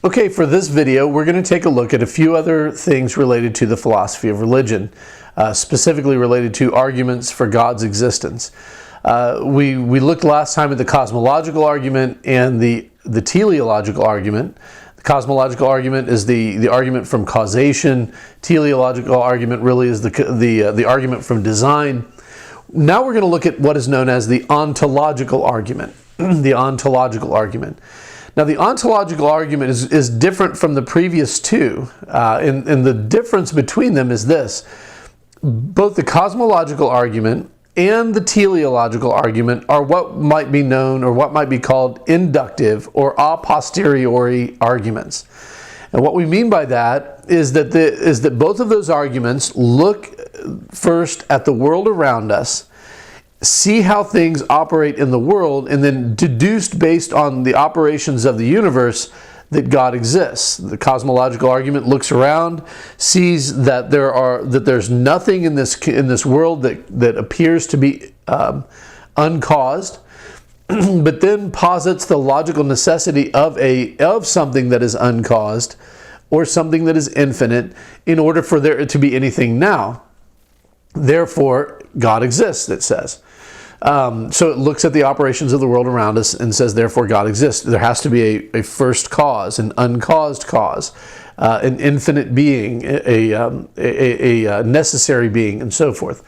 Okay, for this video, we're going to take a look at a few other things related to the philosophy of religion, specifically related to arguments for God's existence. We looked last time at the cosmological argument and the teleological argument. The cosmological argument is the argument from causation. Teleological argument really is the argument from design. Now we're going to look at what is known as the ontological argument. The ontological argument. Now, the ontological argument is different from the previous two, and the difference between them is this. Both the cosmological argument and the teleological argument are what might be known or what might be called inductive or a posteriori arguments. And what we mean by that is that both of those arguments look first at the world around us, see how things operate in the world, and then deduced based on the operations of the universe that God exists. The cosmological argument looks around, sees that there's nothing in this world that appears to be uncaused, but then posits the logical necessity of something that is uncaused or something that is infinite in order for there to be anything now. Therefore, God exists, it says. So it looks at the operations of the world around us and says, therefore, God exists. There has to be a first cause, an uncaused cause, an infinite being, a necessary being, and so forth.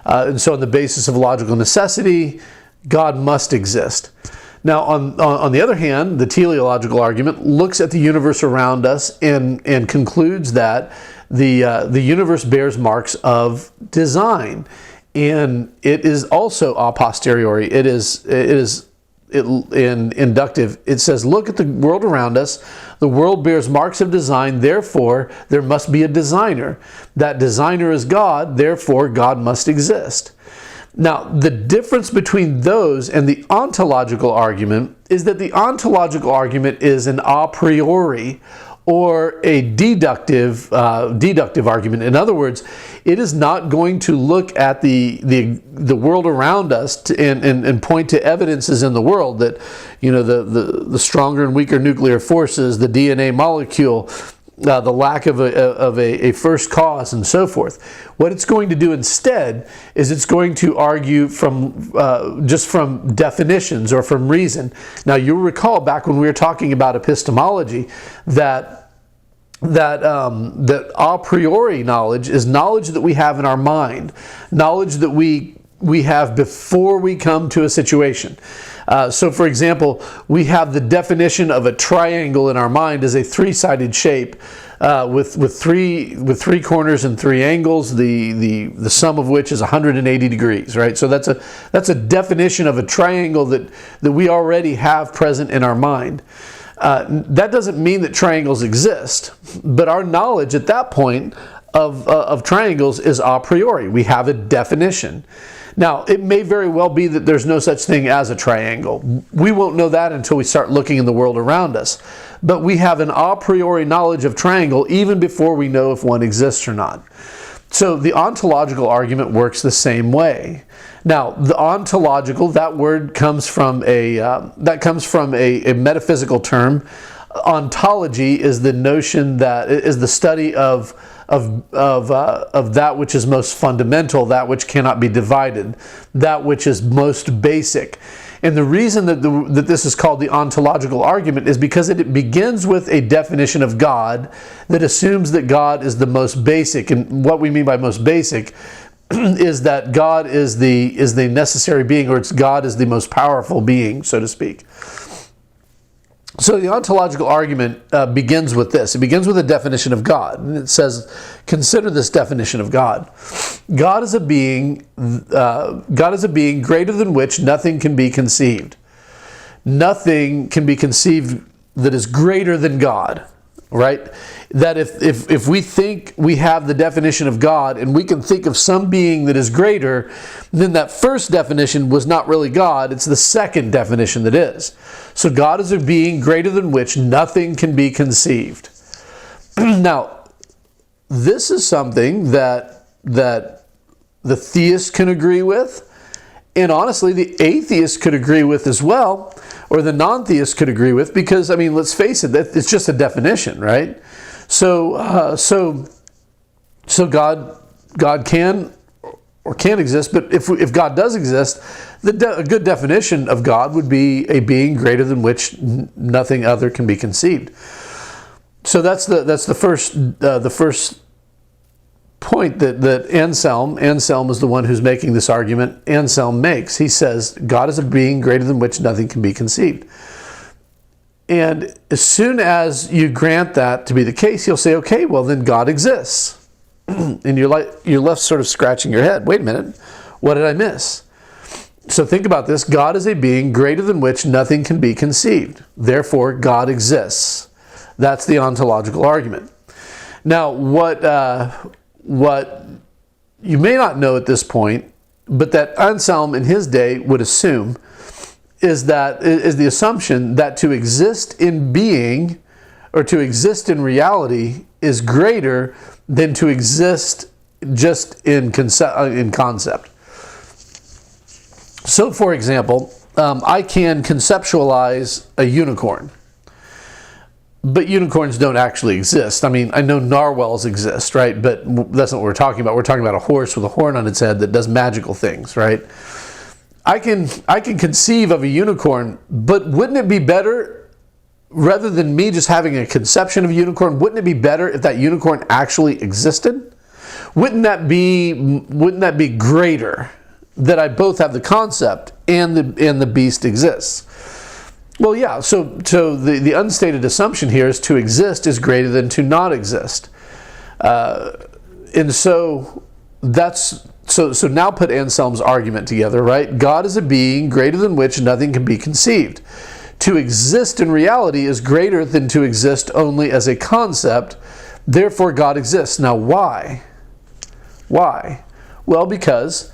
And so on the basis of logical necessity, God must exist. Now, on the other hand, the teleological argument looks at the universe around us and concludes that the universe bears marks of design. And it is also a posteriori. It is inductive. It says, look at the world around us. The world bears marks of design. Therefore, there must be a designer. That designer is God. Therefore, God must exist. Now, the difference between those and the ontological argument is that the ontological argument is an a priori or a deductive argument. In other words, it is not going to look at the world around us and point to evidences in the world that, you know, the stronger and weaker nuclear forces, the DNA molecule, the lack of a first cause, and so forth. What it's going to do instead is it's going to argue from just from definitions or from reason. Now, you'll recall back when we were talking about epistemology that a priori knowledge is knowledge that we have in our mind, knowledge that we have before we come to a situation. So, for example, we have the definition of a triangle in our mind as a three-sided shape with three corners and three angles, the sum of which is 180 degrees, right? So that's a definition of a triangle that we already have present in our mind. That doesn't mean that triangles exist, but our knowledge at that point of triangles is a priori. We have a definition. Now, it may very well be that there's no such thing as a triangle. We won't know that until we start looking in the world around us. But we have an a priori knowledge of triangle even before we know if one exists or not. So the ontological argument works the same way. Now, the ontological, that word comes from a metaphysical term. Ontology is the notion that is the study of that which is most fundamental, that which cannot be divided, that which is most basic. And the reason that this is called the ontological argument is because it begins with a definition of God that assumes that God is the most basic. And what we mean by most basic is that God is the necessary being, or God is the most powerful being, so to speak. So the ontological argument begins with this. It begins with a definition of God. And it says, consider this definition of God. God is a being greater than which nothing can be conceived. Nothing can be conceived that is greater than God, right? That if we think we have the definition of God and we can think of some being that is greater, then that first definition was not really God, it's the second definition that is. So God is a being greater than which nothing can be conceived. Now, this is something that the theist can agree with, and honestly the atheist could agree with as well. or the non-theist could agree with, because, I mean, let's face it, it's just a definition, right? So God can or can't exist, but if God does exist, a good definition of God would be a being greater than which nothing other can be conceived. So that's the first point that Anselm is the one who's making this argument. Anselm makes. He says God is a being greater than which nothing can be conceived. And as soon as you grant that to be the case, you'll say, okay, well then God exists. And you're left sort of scratching your head. Wait a minute, what did I miss? So think about this. God is a being greater than which nothing can be conceived. Therefore, God exists. That's the ontological argument. Now, what you may not know at this point, but that Anselm in his day would assume, is the assumption that to exist in being, or to exist in reality, is greater than to exist just in concept. So, for example, I can conceptualize a unicorn, but unicorns don't actually exist. I mean, I know narwhals exist, right? But that's not what we're talking about. We're talking about a horse with a horn on its head that does magical things, right? I can conceive of a unicorn, but wouldn't it be better, rather than me just having a conception of a unicorn, wouldn't it be better if that unicorn actually existed? Wouldn't that be greater, that I both have the concept and the beast exists? Well, yeah. So the unstated assumption here is to exist is greater than to not exist, and so that's. So now put Anselm's argument together, right? God is a being greater than which nothing can be conceived. To exist in reality is greater than to exist only as a concept. Therefore, God exists. Now, why? Why? Well, because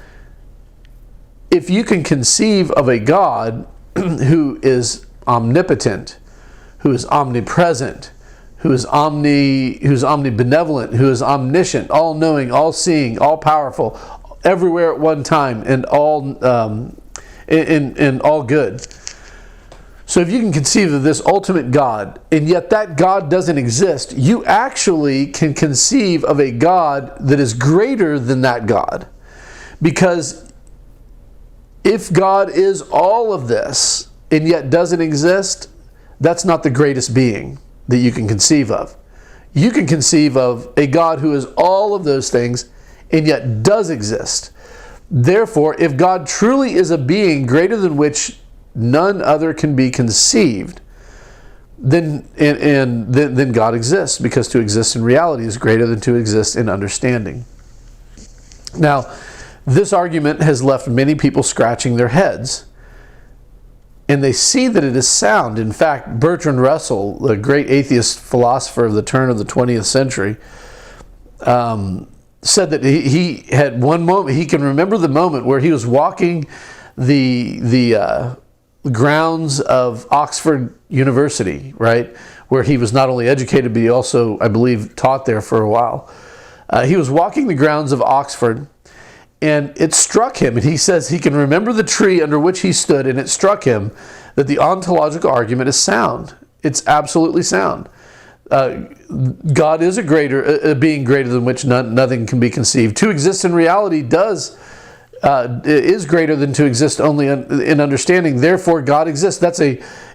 if you can conceive of a God who is omnipotent, who is omnipresent, who is omnibenevolent, who is omniscient, all-knowing, all-seeing, all-powerful, everywhere at one time, and all good. So if you can conceive of this ultimate God, and yet that God doesn't exist, you actually can conceive of a God that is greater than that God. Because if God is all of this, and yet doesn't exist, that's not the greatest being that you can conceive of. You can conceive of a God who is all of those things, and yet does exist. Therefore, if God truly is a being greater than which none other can be conceived, then God exists, because to exist in reality is greater than to exist in understanding. Now, this argument has left many people scratching their heads, and they see that it is sound. In fact, Bertrand Russell, the great atheist philosopher of the turn of the 20th century, said that he had one moment, he can remember the moment where he was walking the grounds of Oxford University, right, where he was not only educated, but he also, I believe, taught there for a while. He was walking the grounds of Oxford, and it struck him, and he says he can remember the tree under which he stood, and it struck him that the ontological argument is sound. It's absolutely sound. God is a being greater than which nothing can be conceived. To exist in reality is greater than to exist only in understanding. Therefore, God exists.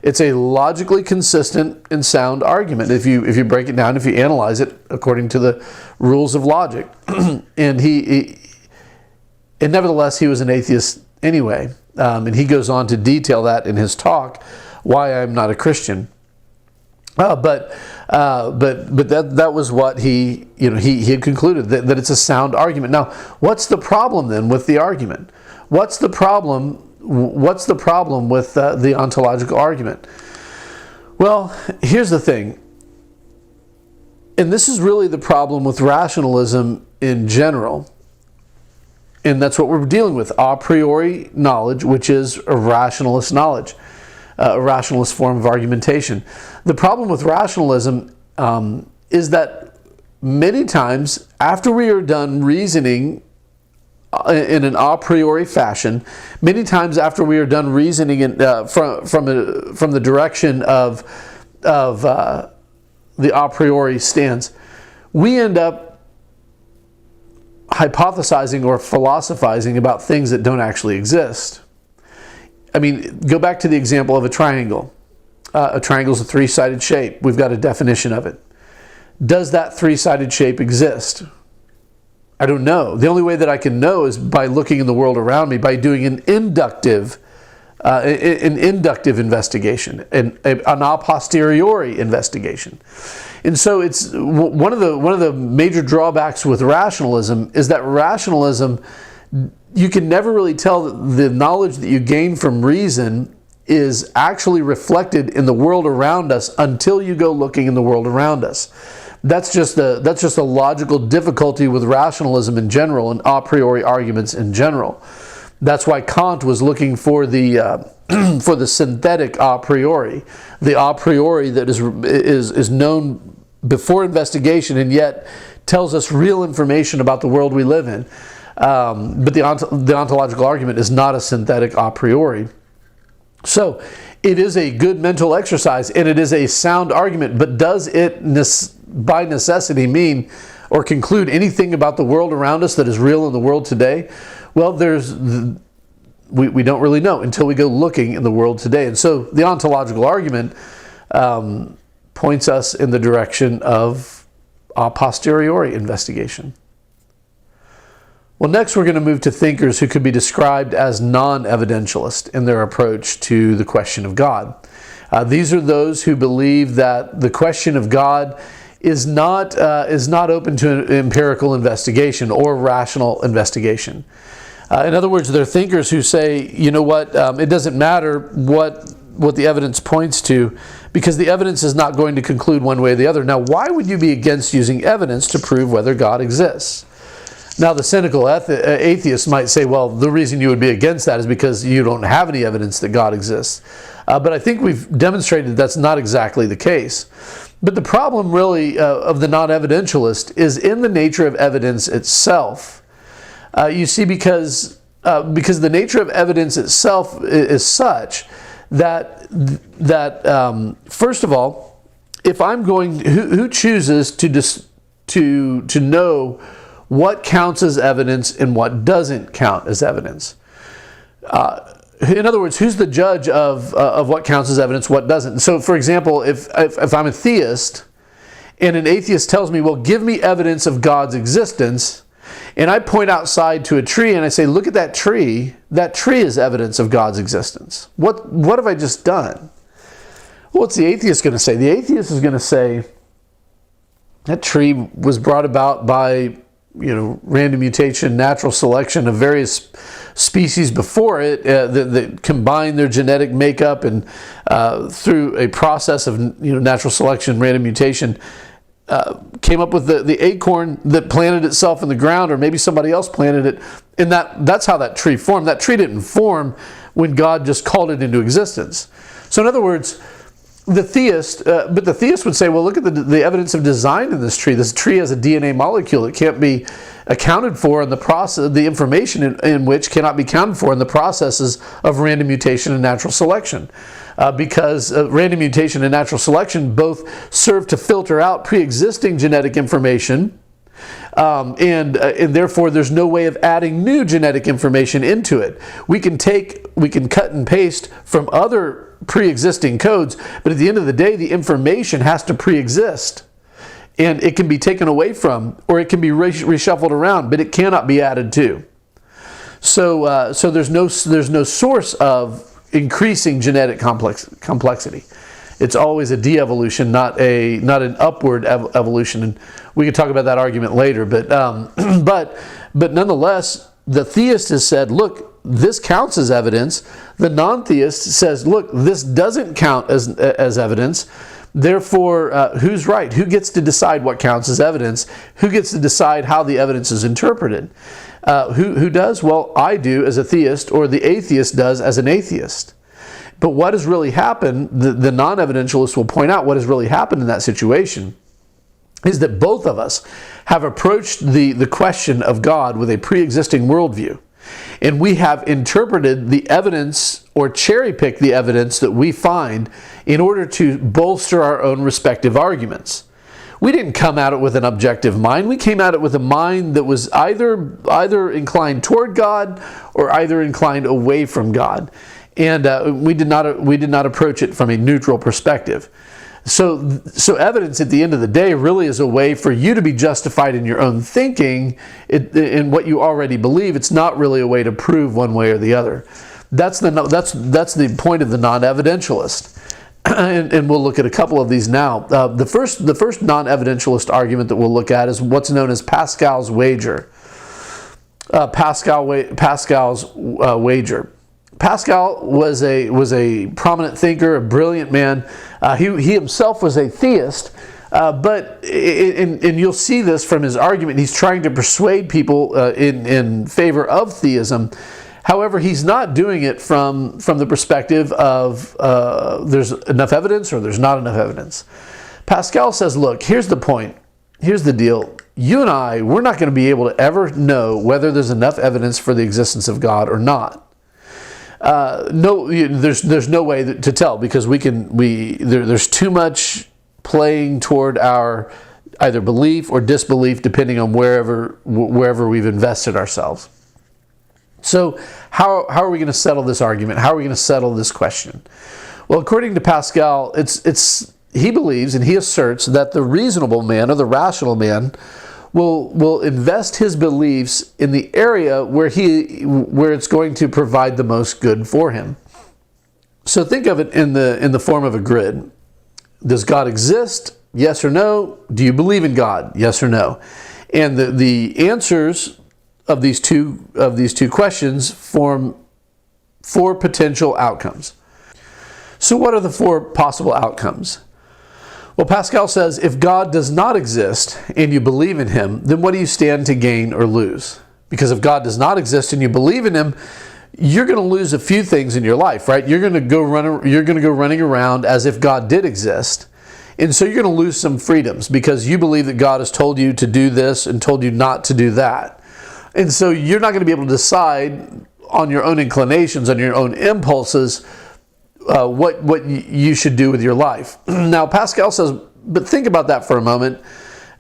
It's a logically consistent and sound argument if you break it down, if you analyze it according to the rules of logic. And nevertheless, he was an atheist anyway. And he goes on to detail that in his talk, Why I'm Not a Christian. But that was what he had concluded, that it's a sound argument. Now, what's the problem then with the argument? What's the problem with the ontological argument? Well, here's the thing, and this is really the problem with rationalism in general, and that's what we're dealing with: a priori knowledge, which is a rationalist knowledge. A rationalist form of argumentation. The problem with rationalism is that many times after we are done reasoning in an a priori fashion. Many times after we are done reasoning from the direction of the a priori stance, we end up hypothesizing or philosophizing about things that don't actually exist. I mean, go back to the example of a triangle. A triangle is a three-sided shape. We've got a definition of it. Does that three-sided shape exist? I don't know. The only way that I can know is by looking in the world around me, by doing an inductive investigation, an a posteriori investigation. And so it's one of the major drawbacks with rationalism is that rationalism, you can never really tell that the knowledge that you gain from reason is actually reflected in the world around us until you go looking in the world around us. That's just a logical difficulty with rationalism in general and a priori arguments in general. That's why Kant was looking for the for the synthetic a priori, the a priori that is known before investigation and yet tells us real information about the world we live in. But the ontological argument is not a synthetic a priori. So it is a good mental exercise and it is a sound argument, but does it by necessity mean or conclude anything about the world around us that is real in the world today? Well, we don't really know until we go looking in the world today. And so the ontological argument points us in the direction of a posteriori investigation. Well, next we're going to move to thinkers who could be described as non-evidentialist in their approach to the question of God. These are those who believe that the question of God is not open to empirical investigation or rational investigation. In other words, they're thinkers who say, you know what, it doesn't matter what the evidence points to, because the evidence is not going to conclude one way or the other. Now, why would you be against using evidence to prove whether God exists? Now, the cynical atheist might say, well, the reason you would be against that is because you don't have any evidence that God exists. But I think we've demonstrated that's not exactly the case. But the problem really of the non-evidentialist is in the nature of evidence itself. You see, because the nature of evidence itself is such that first of all, if I'm going, who chooses to know what counts as evidence and what doesn't count as evidence? In other words, who's the judge of what counts as evidence, what doesn't? So, for example, if I'm a theist and an atheist tells me, well, give me evidence of God's existence, and I point outside to a tree and I say, look at that tree is evidence of God's existence. What have I just done? What's the atheist going to say? The atheist is going to say, that tree was brought about by random mutation, natural selection of various species before it that combine their genetic makeup and through a process of natural selection, random mutation, came up with the acorn that planted itself in the ground, or maybe somebody else planted it, and that's how that tree formed. That tree didn't form when God just called it into existence. So in other words, the theist would say, well, look at the evidence of design in this tree. This tree has a DNA molecule. It can't be accounted for in the process, the information in which cannot be accounted for in the processes of random mutation and natural selection. Because random mutation and natural selection both serve to filter out pre-existing genetic information, and therefore there's no way of adding new genetic information into it. We can cut and paste from other pre-existing codes, but at the end of the day, the information has to pre-exist, and it can be taken away from, or it can be reshuffled around, but it cannot be added to. So there's no source of increasing genetic complexity. It's always a de-evolution, not an upward evolution. And we could talk about that argument later. But nonetheless, the theist has said, look, this counts as evidence. The non-theist says, look, this doesn't count as evidence. Therefore, who's right? Who gets to decide what counts as evidence? Who gets to decide how the evidence is interpreted? Who does? Well, I do as a theist, or the atheist does as an atheist. But what has really happened, the non-evidentialist will point out what has really happened in that situation, is that both of us have approached the question of God with a pre-existing worldview. And we have interpreted the evidence or cherry-picked the evidence that we find in order to bolster our own respective arguments. We didn't come at it with an objective mind. We came at it with a mind that was either inclined toward God or either inclined away from God. And we did not approach it from a neutral perspective. So evidence at the end of the day really is a way for you to be justified in your own thinking in what you already believe. It's not really a way to prove one way or the other. That's the point of the non-evidentialist. And we'll look at a couple of these now. The first non-evidentialist argument that we'll look at is what's known as Pascal's wager. Pascal's wager. Pascal was a prominent thinker, a brilliant man. He himself was a theist, but you'll see this from his argument. He's trying to persuade people in favor of theism. However, he's not doing it from the perspective of there's enough evidence or there's not enough evidence. Pascal says, look, here's the point. Here's the deal. You and I, we're not going to be able to ever know whether there's enough evidence for the existence of God or not. There's no way to tell, because there's too much playing toward our either belief or disbelief depending on wherever we've invested ourselves. So how are we going to settle this argument? How are we going to settle this question? Well, according to Pascal, he believes and he asserts that the reasonable man or the rational man will invest his beliefs in the area where it's going to provide the most good for him. So think of it in the form of a grid. Does God exist? Yes or no? Do you believe in God? Yes or no? And the answers of these two questions form 4 potential outcomes. So what are the 4 possible outcomes? Well, Pascal says, if God does not exist and you believe in him, then what do you stand to gain or lose? Because if God does not exist and you believe in him, you're going to lose a few things in your life, right? You're going to go running around as if God did exist. And so you're going to lose some freedoms because you believe that God has told you to do this and told you not to do that. And so you're not going to be able to decide on your own inclinations, on your own impulses, what you should do with your life. Now, Pascal says, but think about that for a moment.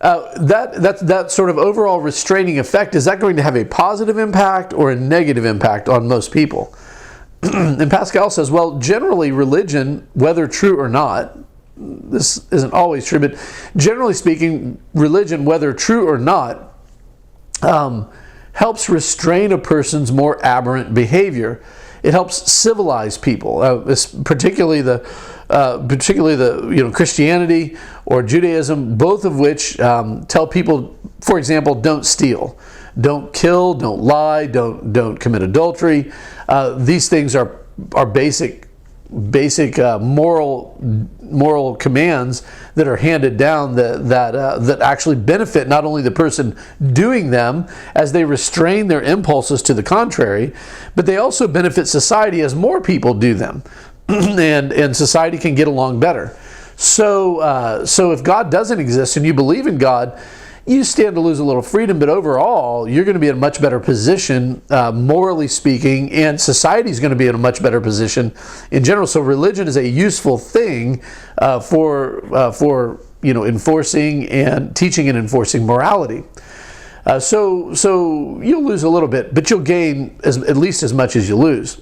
That sort of overall restraining effect, is that going to have a positive impact or a negative impact on most people? And Pascal says, well, generally religion, whether true or not, this isn't always true, but generally speaking, religion, whether true or not, helps restrain a person's more aberrant behavior. It helps civilize people, particularly the Christianity or Judaism, both of which tell people, for example, don't steal, don't kill, don't lie, don't commit adultery. These things are basic moral commands that are handed down that actually benefit not only the person doing them as they restrain their impulses to the contrary, but they also benefit society as more people do them, and society can get along better. So if God doesn't exist and you believe in God, you stand to lose a little freedom, but overall, you're going to be in a much better position, morally speaking, and society is going to be in a much better position in general. So religion is a useful thing for enforcing and teaching and enforcing morality. So you'll lose a little bit, but you'll gain at least as much as you lose.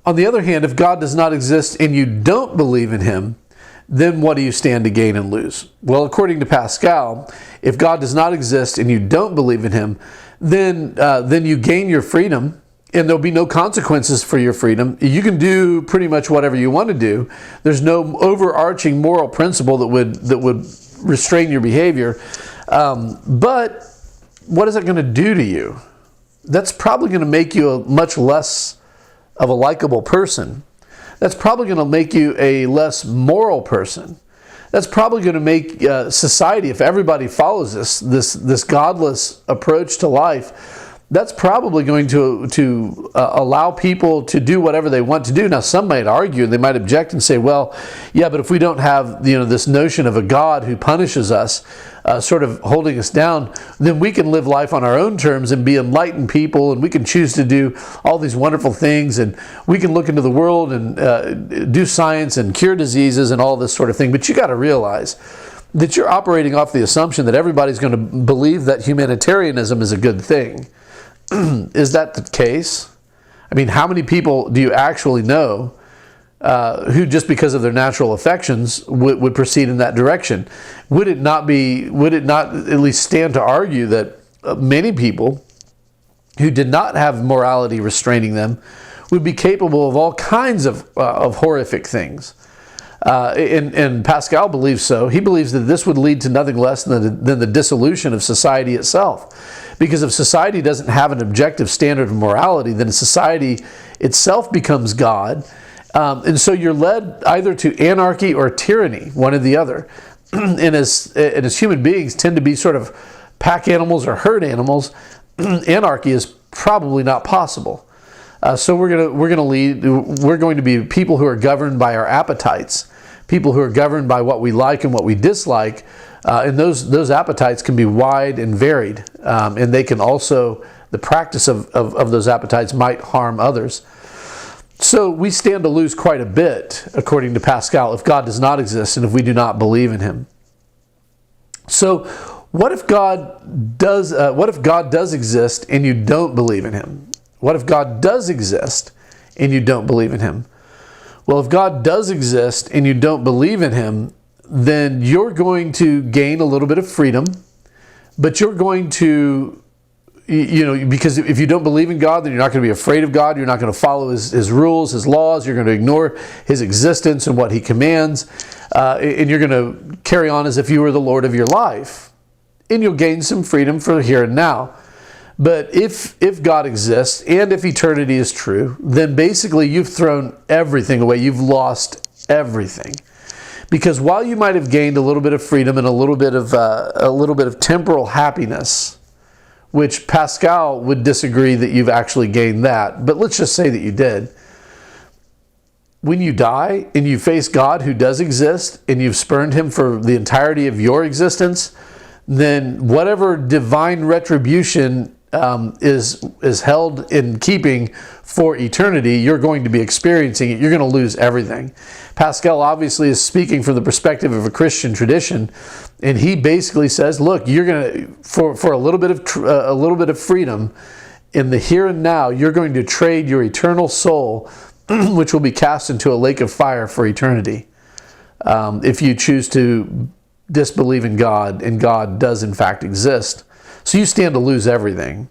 On the other hand, if God does not exist and you don't believe in him, then what do you stand to gain and lose? Well, according to Pascal, if God does not exist and you don't believe in him, then you gain your freedom, and there'll be no consequences for your freedom. You can do pretty much whatever you want to do. There's no overarching moral principle that would restrain your behavior. But what is it going to do to you? That's probably going to make you a much less of a likable person. That's probably going to make you a less moral person. That's probably going to make society, if everybody follows this godless approach to life, that's probably going to allow people to do whatever they want to do. Now, some might argue, they might object and say, well, yeah, but if we don't have this notion of a God who punishes us, sort of holding us down, then we can live life on our own terms and be enlightened people, and we can choose to do all these wonderful things, and we can look into the world and do science and cure diseases and all this sort of thing. But you got to realize that you're operating off the assumption that everybody's going to believe that humanitarianism is a good thing. Is that the case? I mean, how many people do you actually know who, just because of their natural affections, would proceed in that direction? Would it not at least stand to argue that many people who did not have morality restraining them would be capable of all kinds of horrific things? And Pascal believes so. He believes that this would lead to nothing less than the dissolution of society itself. Because if society doesn't have an objective standard of morality, then society itself becomes God. And so you're led either to anarchy or tyranny, one or the other. And as human beings tend to be sort of pack animals or herd animals, anarchy is probably not possible. So we're going to be people who are governed by our appetites, people who are governed by what we like and what we dislike, and those appetites can be wide and varied, and they can also, the practice of those appetites might harm others. So we stand to lose quite a bit, according to Pascal, if God does not exist and if we do not believe in Him. So what if God does exist and you don't believe in Him? What if God does exist and you don't believe in Him? Well, if God does exist and you don't believe in Him, then you're going to gain a little bit of freedom, but you're going to, because if you don't believe in God, then you're not going to be afraid of God. You're not going to follow His rules, His laws. You're going to ignore His existence and what He commands, and you're going to carry on as if you were the Lord of your life, and you'll gain some freedom for here and now. But if God exists and if eternity is true, then basically you've thrown everything away. You've lost everything. Because while you might have gained a little bit of freedom and a little bit of temporal happiness, which Pascal would disagree that you've actually gained that, but let's just say that you did. When you die and you face God who does exist and you've spurned Him for the entirety of your existence, then whatever divine retribution is held in keeping for eternity, you're going to be experiencing it. You're going to lose everything. Pascal obviously is speaking from the perspective of a Christian tradition, and he basically says, look, you're going to, for a little bit of freedom in the here and now, you're going to trade your eternal soul, which will be cast into a lake of fire for eternity, if you choose to disbelieve in God, and God does in fact exist. So you stand to lose everything.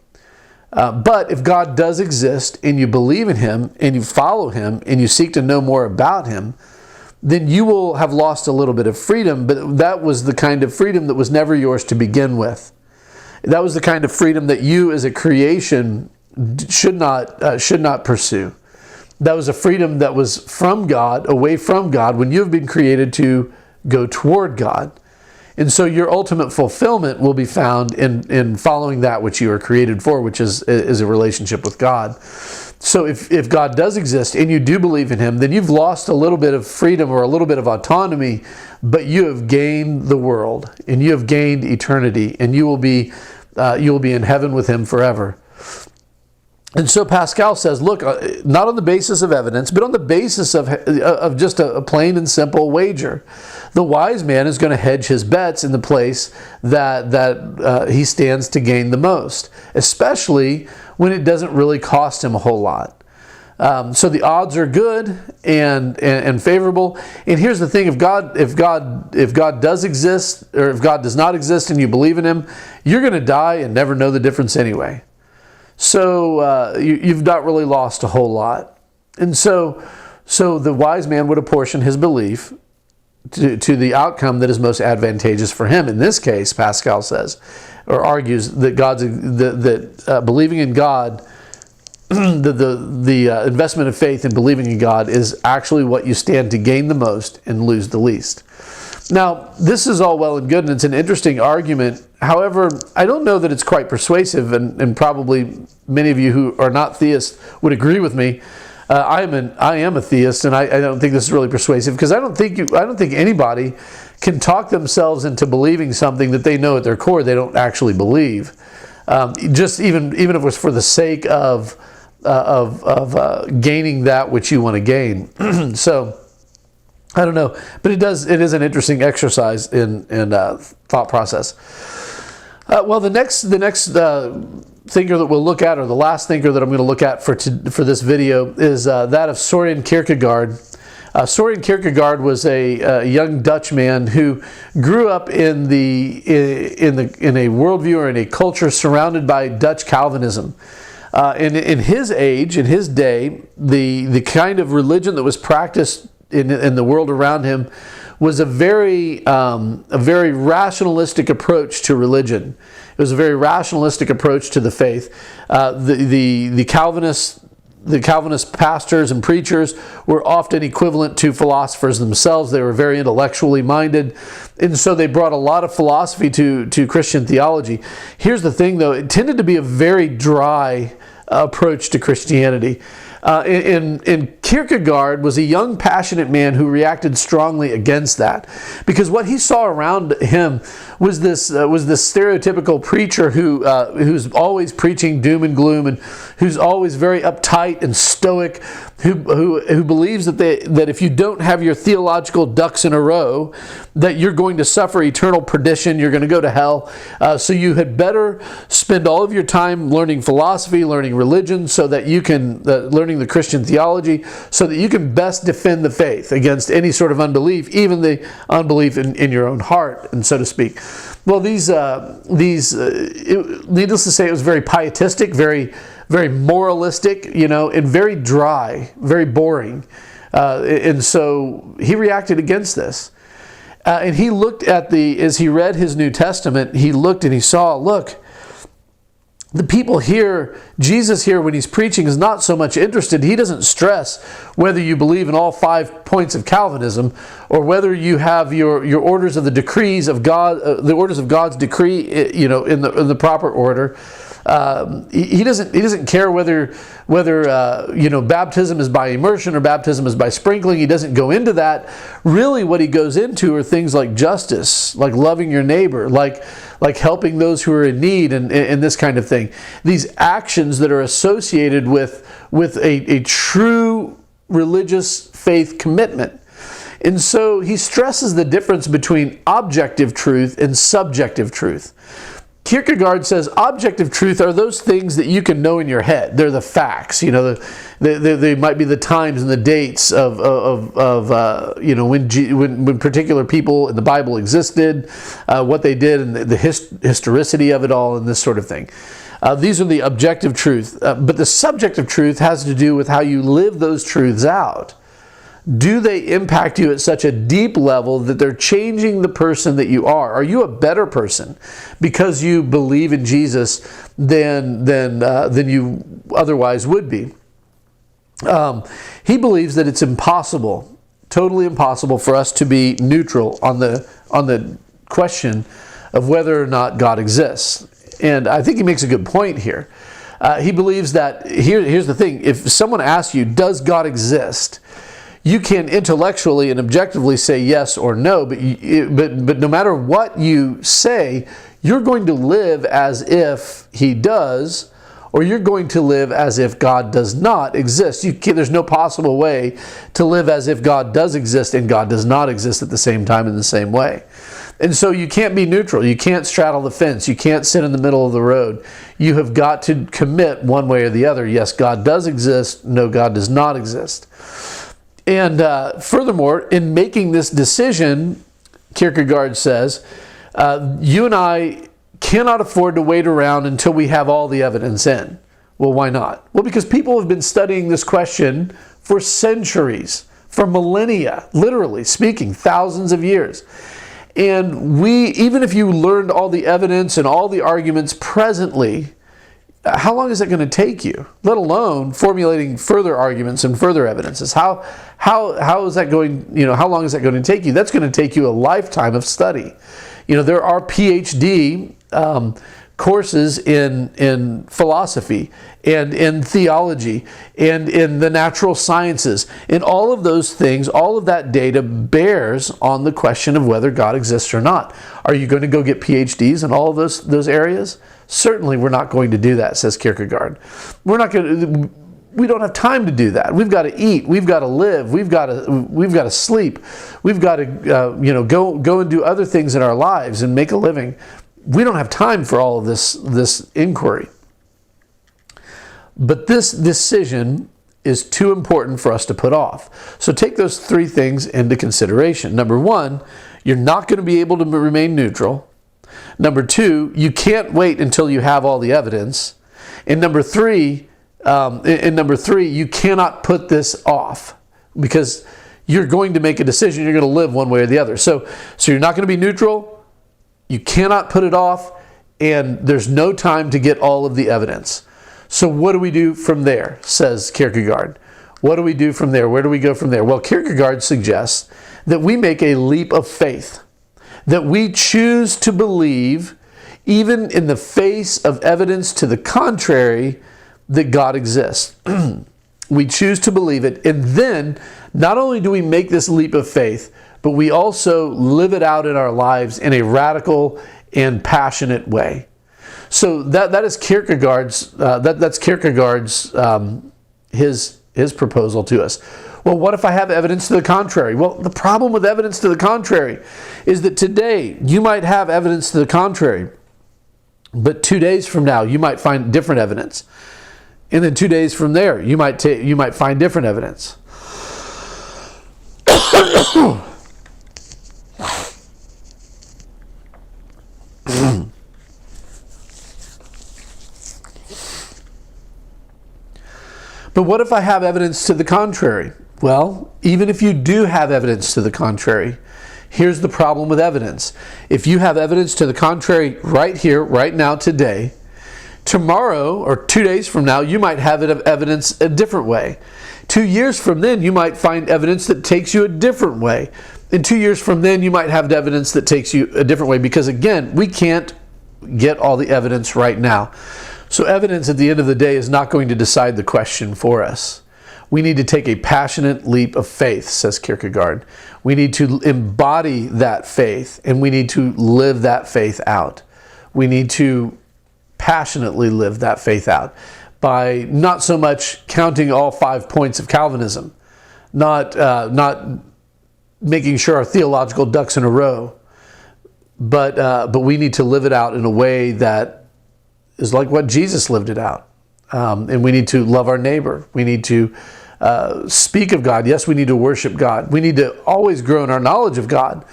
But if God does exist and you believe in Him and you follow Him and you seek to know more about Him, then you will have lost a little bit of freedom, but that was the kind of freedom that was never yours to begin with. That was the kind of freedom that you as a creation should not pursue. That was a freedom that was from God, away from God, when you have been created to go toward God. And so your ultimate fulfillment will be found in following that which you are created for, which is a relationship with God. So if God does exist and you do believe in Him, then you've lost a little bit of freedom or a little bit of autonomy, but you have gained the world and you have gained eternity, and you will be in heaven with Him forever. And so Pascal says, look, not on the basis of evidence, but on the basis of just a plain and simple wager. The wise man is going to hedge his bets in the place that he stands to gain the most, especially when it doesn't really cost him a whole lot. So the odds are good and favorable. And here's the thing: if God does exist, or if God does not exist, and you believe in Him, you're going to die and never know the difference anyway. So you've not really lost a whole lot. And so the wise man would apportion his belief to the outcome that is most advantageous for him. In this case, Pascal says, or argues, that believing in God, the investment of faith in believing in God is actually what you stand to gain the most and lose the least. Now, this is all well and good, and it's an interesting argument However, I don't know that it's quite persuasive, and probably many of you who are not theists would agree with me. I am a theist, and I don't think this is really persuasive, because I don't think anybody can talk themselves into believing something that they know at their core they don't actually believe. Just even if it was for the sake of gaining that which you want to gain. So I don't know, but it is an interesting exercise in thought process. Well, the next thinker that we'll look at, or the last thinker that I'm going to look at for this video, is that of Soren Kierkegaard. Soren Kierkegaard was a young Dutch man who grew up in a worldview or in a culture surrounded by Dutch Calvinism. In his age, in his day, the kind of religion that was practiced in the world around him was a very rationalistic approach to religion. It was a very rationalistic approach to the faith. The Calvinist pastors and preachers were often equivalent to philosophers themselves. They were very intellectually minded, and so they brought a lot of philosophy to Christian theology. Here's the thing, though: it tended to be a very dry approach to Christianity. And Kierkegaard was a young, passionate man who reacted strongly against that, because what he saw around him was this stereotypical preacher who's always preaching doom and gloom, and who's always very uptight and stoic, who believes that if you don't have your theological ducks in a row, that you're going to suffer eternal perdition, you're going to go to hell. So you had better spend all of your time learning philosophy, learning religion, so that you can learning the Christian theology, so that you can best defend the faith against any sort of unbelief, even the unbelief in your own heart, and so to speak. Well, needless to say, it was very pietistic, very moralistic, and very dry, very boring. And so he reacted against this. And he looked at as he read his New Testament, he looked and he saw, look, the people here, Jesus here, when he's preaching, is not so much interested. He doesn't stress whether you believe in all 5 points of Calvinism, or whether you have your orders of the decrees of God, the orders of God's decree, in the proper order. He doesn't care whether baptism is by immersion or baptism is by sprinkling. He doesn't go into that. Really, what he goes into are things like justice, like loving your neighbor, like helping those who are in need, and this kind of thing. These actions that are associated with a true religious faith commitment. And so he stresses the difference between objective truth and subjective truth. Kierkegaard says objective truth are those things that you can know in your head. They're the facts. They might be the times and the dates of when particular people in the Bible existed, what they did, and the historicity of it all, and this sort of thing. These are the objective truth. But the subjective truth has to do with how you live those truths out. Do they impact you at such a deep level that they're changing the person that you are? Are you a better person because you believe in Jesus than you otherwise would be? He believes that it's impossible, totally impossible, for us to be neutral on the question of whether or not God exists. And I think he makes a good point here. He believes that here's the thing: if someone asks you, "Does God exist?" you can intellectually and objectively say yes or no, but no matter what you say, you're going to live as if he does, or you're going to live as if God does not exist. There's no possible way to live as if God does exist and God does not exist at the same time in the same way. And so you can't be neutral. You can't straddle the fence. You can't sit in the middle of the road. You have got to commit one way or the other. Yes, God does exist. No, God does not exist. And furthermore, in making this decision, Kierkegaard says, you and I cannot afford to wait around until we have all the evidence in. Well, why not? Well, because people have been studying this question for centuries, for millennia, literally speaking, thousands of years. And even if you learned all the evidence and all the arguments presently, how long is it going to take you? Let alone formulating further arguments and further evidences. How is that going? How long is that going to take you? That's going to take you a lifetime of study. There are PhD courses in philosophy and in theology and in the natural sciences. In all of those things, all of that data bears on the question of whether God exists or not. Are you going to go get PhDs in all of those areas? Certainly we're not going to do that, says Kierkegaard. We don't have time to do that. We've got to eat. We've got to live. We've got to sleep. We've got to go and do other things in our lives and make a living. We don't have time for all of this inquiry. But this decision is too important for us to put off. So take those three things into consideration. Number one, you're not going to be able to remain neutral. Number two, you can't wait until you have all the evidence. And number three, you cannot put this off, because you're going to make a decision. You're going to live one way or the other. So you're not going to be neutral. You cannot put it off, and there's no time to get all of the evidence. So what do we do from there, says Kierkegaard? What do we do from there? Where do we go from there? Well, Kierkegaard suggests that we make a leap of faith, that we choose to believe, even in the face of evidence to the contrary, that God exists. We choose to believe it, and then not only do we make this leap of faith, but we also live it out in our lives in a radical and passionate way. So that is Kierkegaard's. That's Kierkegaard's his proposal to us. Well, what if I have evidence to the contrary? Well, the problem with evidence to the contrary is that today you might have evidence to the contrary, but 2 days from now you might find different evidence, and then 2 days from there you might find different evidence. But what if I have evidence to the contrary? Well, even if you do have evidence to the contrary, here's the problem with evidence. If you have evidence to the contrary right here, right now, today, tomorrow or 2 days from now, you might have evidence a different way. 2 years from then, you might find evidence that takes you a different way. And 2 years from then, you might have evidence that takes you a different way, because again, we can't get all the evidence right now. So evidence at the end of the day is not going to decide the question for us. We need to take a passionate leap of faith, says Kierkegaard. We need to embody that faith, and we need to live that faith out. We need to passionately live that faith out by not so much counting all 5 points of Calvinism, not making sure our theological ducks in a row, but we need to live it out in a way that is like what Jesus lived it out. And we need to love our neighbor. We need to speak of God. Yes, we need to worship God. We need to always grow in our knowledge of God.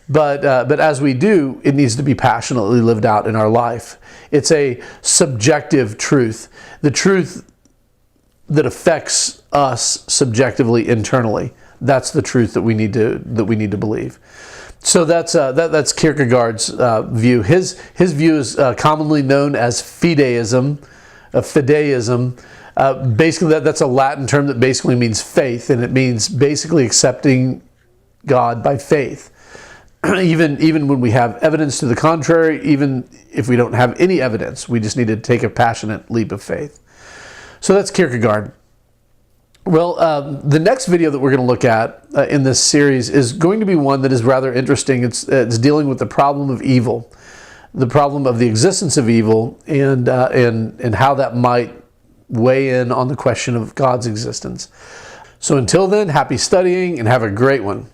But as we do, it needs to be passionately lived out in our life. It's a subjective truth, the truth that affects us subjectively, internally. That's the truth that we need to believe. So that's Kierkegaard's view. His view is commonly known as Fideism. Fideism. Basically, that's a Latin term that basically means faith, and it means basically accepting God by faith. Even when we have evidence to the contrary, even if we don't have any evidence, we just need to take a passionate leap of faith. So that's Kierkegaard. Well, the next video that we're going to look at in this series is going to be one that is rather interesting. It's dealing with the problem of evil, the problem of the existence of evil, and how that might weigh in on the question of God's existence. So until then, happy studying and have a great one.